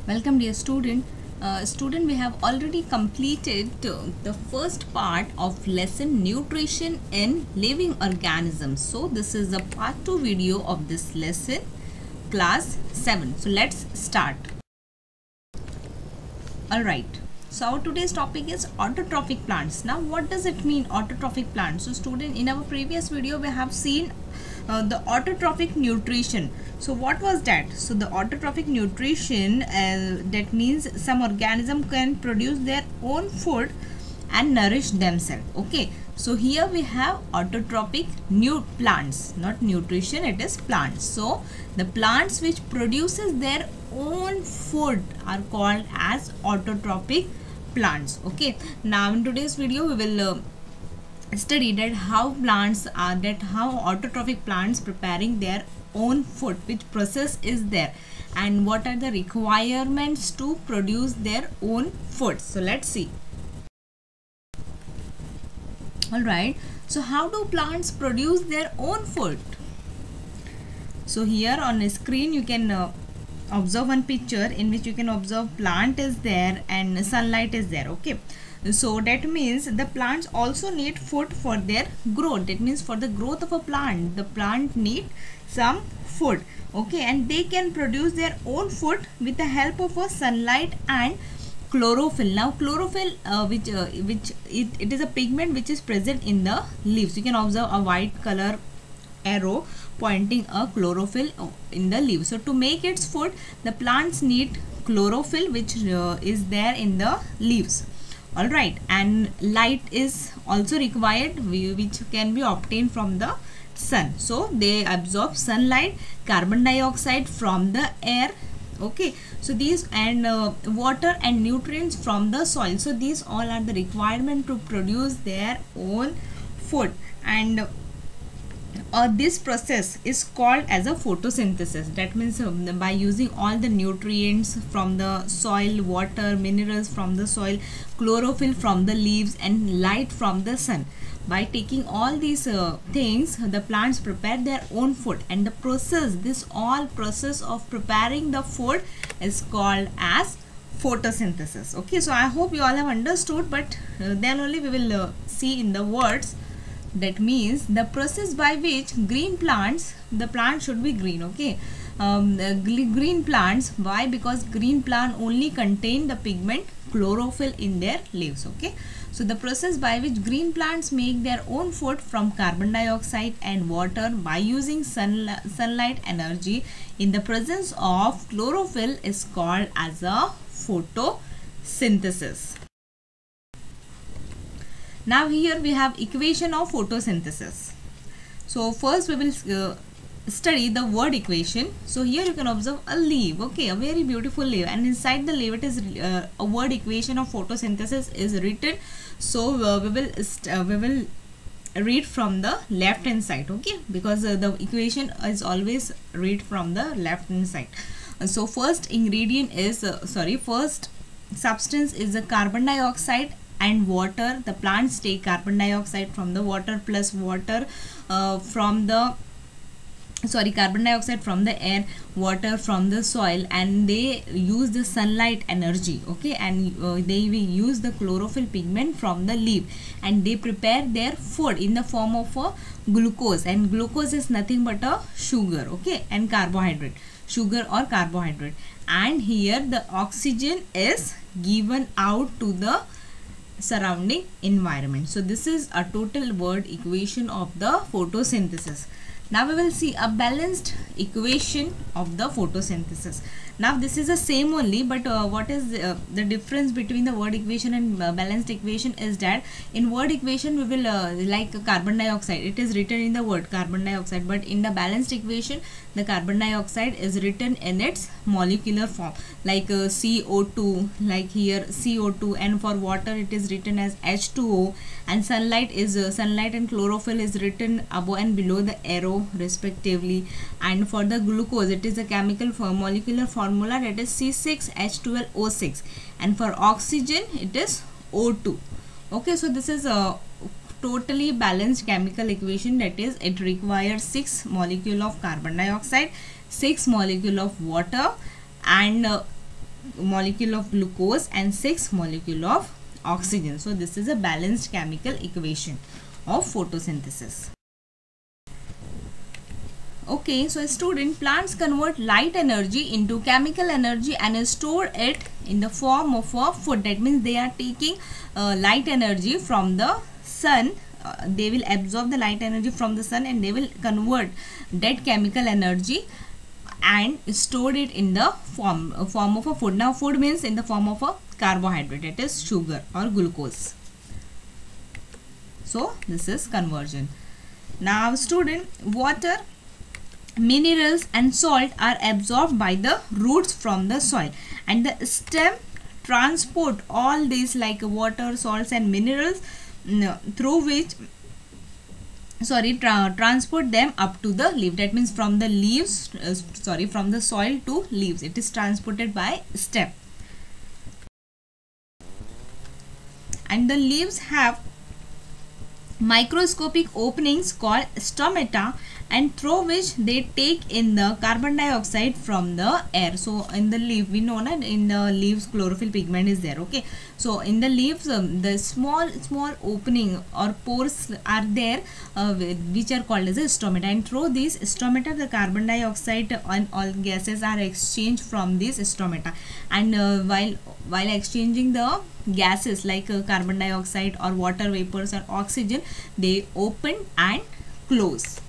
Welcome dear student. Student, we have already completed the first part of lesson nutrition in living organisms. So this is the part 2 video of this lesson, class 7. So let's start. Alright. So our today's topic is autotrophic plants. Now what does it mean, autotrophic plants? So student, in our previous video we have seen the autotrophic nutrition. So what was that? So the autotrophic nutrition, that means some organism can produce their own food and nourish themselves. Okay, so here we have autotrophic plants, not nutrition, it is plants. So the plants which produces their own food are called as autotrophic plants. Okay, now in today's video we will study that how autotrophic plants preparing their own food, which process is there, and what are the requirements to produce their own food. So let's see. Alright, so how do plants produce their own food? So here on the screen you can observe one picture in which you can observe plant is there and sunlight is there. Okay, so that means the plants also need food for their growth. That means for the growth of a plant, the plant need some food. Okay, and they can produce their own food with the help of a sunlight and chlorophyll. Now chlorophyll, it is a pigment which is present in the leaves. You can observe a white color arrow pointing a chlorophyll in the leaves. So to make its food, the plants need chlorophyll, which is there in the leaves. Alright, and light is also required, which can be obtained from the sun. So they absorb sunlight, carbon dioxide from the air. Okay, so these and water and nutrients from the soil. So these all are the requirement to produce their own food, and this process is called as a photosynthesis. That means by using all the nutrients from the soil, water, minerals from the soil, chlorophyll from the leaves, and light from the sun. By taking all these things, the plants prepare their own food, and the process, this all process of preparing the food is called as photosynthesis. Okay, so I hope you all have understood, but then only we will see in the words. That means the process by which green plants, the plant should be green. Okay, green plants, why? Because green plant only contain the pigment chlorophyll in their leaves. Okay, so the process by which green plants make their own food from carbon dioxide and water by using sunlight energy in the presence of chlorophyll is called as a photosynthesis. Now here we have equation of photosynthesis. So first we will study the word equation. So here you can observe a leaf. Okay, a very beautiful leaf, and inside the leaf it is a word equation of photosynthesis is written. So we will read from the left hand side. Okay, because the equation is always read from the left hand side. So first ingredient is first substance is the carbon dioxide and water. The plants take carbon dioxide from the water plus water from the carbon dioxide from the air, water from the soil, and they use the sunlight energy. Okay, and they will use the chlorophyll pigment from the leaf, and they prepare their food in the form of a glucose, and glucose is nothing but a sugar. Okay, and carbohydrate, sugar or carbohydrate, and here the oxygen is given out to the surrounding environment. So this is a total word equation of the photosynthesis. Now we will see a balanced equation of the photosynthesis. Now this is the same only, but what is the difference between the word equation and balanced equation is that in word equation we will like carbon dioxide, it is written in the word carbon dioxide, but in the balanced equation the carbon dioxide is written in its molecular form, like CO2, like here CO2, and for water it is written as H2O, and sunlight is sunlight and chlorophyll is written above and below the arrow respectively, and for the glucose it is a chemical molecular formula, that is C6H12O6, and for oxygen it is O2. Okay, so this is a totally balanced chemical equation, that is it requires 6 molecule of carbon dioxide, 6 molecule of water, and molecule of glucose and 6 molecule of oxygen. So this is a balanced chemical equation of photosynthesis. Okay, so a student, plants convert light energy into chemical energy and store it in the form of a food. That means they are taking light energy from the sun. They will absorb the light energy from the sun and they will convert that chemical energy and store it in the form of a food. Now food means in the form of a carbohydrate, that is sugar or glucose. So this is conversion. Now student, water, minerals and salt are absorbed by the roots from the soil, and the stem transport all these like water, salts and minerals through which transport them up to the leaf. That means from the leaves from the soil to leaves, it is transported by stem. And the leaves have microscopic openings called stomata, and through which they take in the carbon dioxide from the air. So in the leaf, we know that in the leaves chlorophyll pigment is there. Okay, so in the leaves the small opening or pores are there which are called as a stomata, and through these stomata the carbon dioxide and all gases are exchanged from these stomata, and while exchanging the gases like carbon dioxide or water vapors or oxygen, they open and close.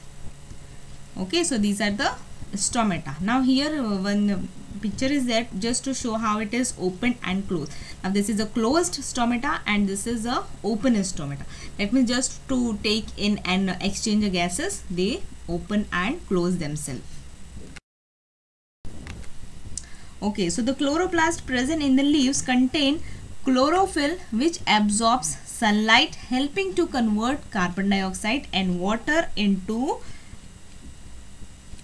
Okay, so these are the stomata. Now here one picture is there just to show how it is open and closed. Now this is a closed stomata and this is a open stomata. That means just to take in and exchange the gases, they open and close themselves. Okay, so the chloroplast present in the leaves contain chlorophyll, which absorbs sunlight, helping to convert carbon dioxide and water into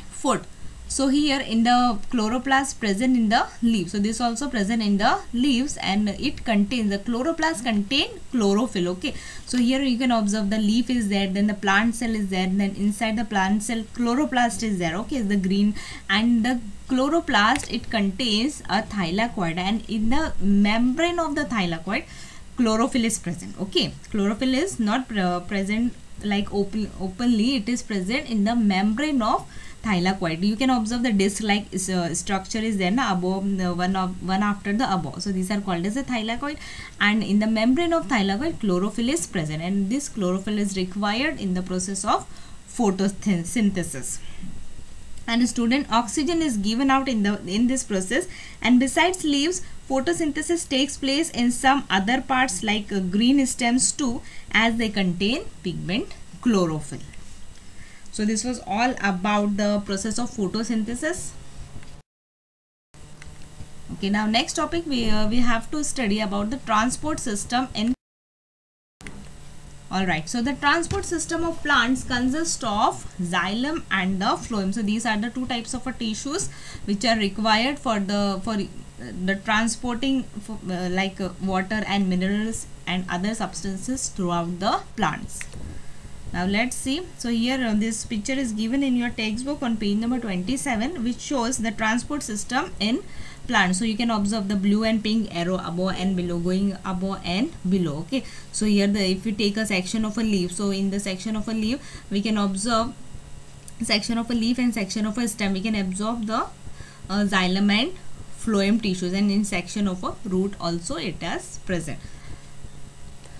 food. So here in the chloroplast present in the leaves, so this also present in the leaves, and it contains, the chloroplast contain chlorophyll. Okay, so here you can observe the leaf is there, then the plant cell is there, then inside the plant cell chloroplast is there. Okay, the green, and the chloroplast, it contains a thylakoid, and in the membrane of the thylakoid chlorophyll is present. Okay, chlorophyll is not present like openly, it is present in the membrane of thylakoid. You can observe the disc like structure is there na, above one after the above. So these are called as a thylakoid, and in the membrane of thylakoid chlorophyll is present, and this chlorophyll is required in the process of photosynthesis. And student, oxygen is given out in this process, and besides leaves, photosynthesis takes place in some other parts like green stems too, as they contain pigment chlorophyll. So this was all about the process of photosynthesis. Okay, now next topic we have to study about the transport system in. Alright, so the transport system of plants consists of xylem and the phloem. So these are the two types of tissues which are required for the transporting water and minerals and other substances throughout the plants. Now let's see. So here this picture is given in your textbook on page number 27, which shows the transport system in plants. So you can observe the blue and pink arrow above and below, going above and below. Okay, so here if you take a section of a leaf, so in the section of a leaf we can observe section of a leaf and section of a stem, we can absorb the xylem and phloem tissues, and in section of a root also it is present.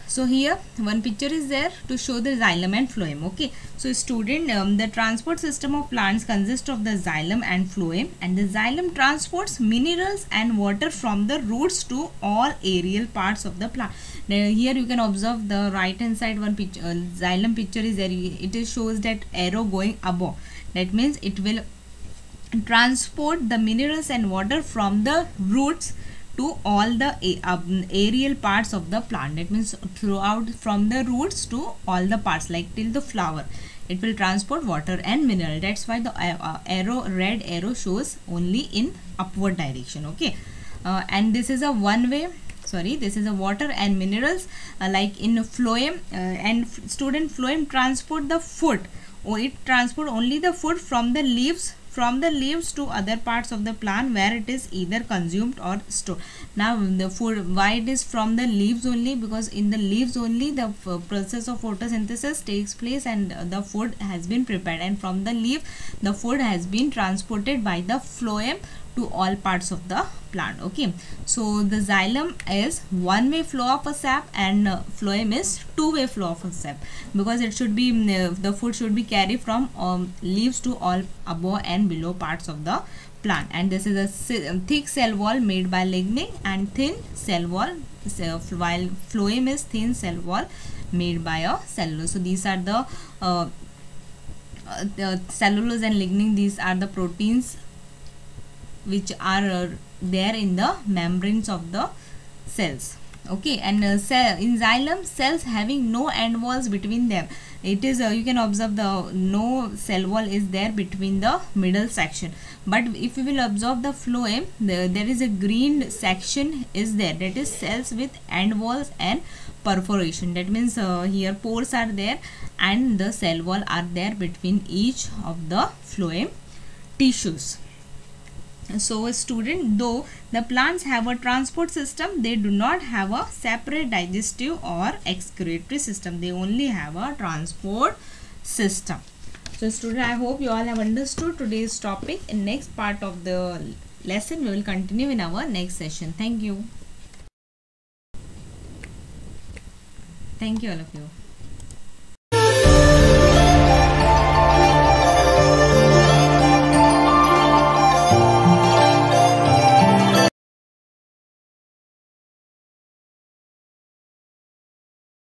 So here one picture is there to show the xylem and phloem. Okay, so student, the transport system of plants consists of the xylem and phloem, and the xylem transports minerals and water from the roots to all aerial parts of the plant. Now here you can observe the right hand side one picture, xylem picture is there. It shows that arrow going above. That means it will transport the minerals and water from the roots to all the aerial parts of the plant. That means throughout, from the roots to all the parts, like till the flower, it will transport water and mineral. That's why the red arrow shows only in upward direction. Okay, and this is a one way. Sorry, this is a water and minerals like in phloem, and student, phloem transport the food. It transport only the food from the leaves from the leaves to other parts of the plant where it is either consumed or stored. Now the food, why it is from the leaves only? Because in the leaves only the process of photosynthesis takes place and the food has been prepared, and from the leaf the food has been transported by the phloem to all parts of the plant. Okay, so the xylem is one-way flow of a sap and phloem is two-way flow of a sap, because it should be the food should be carried from leaves to all above and below parts of the plant. And this is a thick cell wall made by lignin and thin cell wall, while phloem is thin cell wall made by a cellulose. So these are the cellulose and lignin, these are the proteins which are there in the membranes of the cells. Okay, and in xylem, cells having no end walls between them. It is you can observe the no cell wall is there between the middle section, but if you will observe the phloem, there is a green section is there, that is cells with end walls and perforation. That means here pores are there and the cell wall are there between each of the phloem tissues. So student, though the plants have a transport system, they do not have a separate digestive or excretory system. They only have a transport system. So student, I hope you all have understood today's topic. In next part of the lesson, we will continue in our next session. Thank you. Thank you all of you.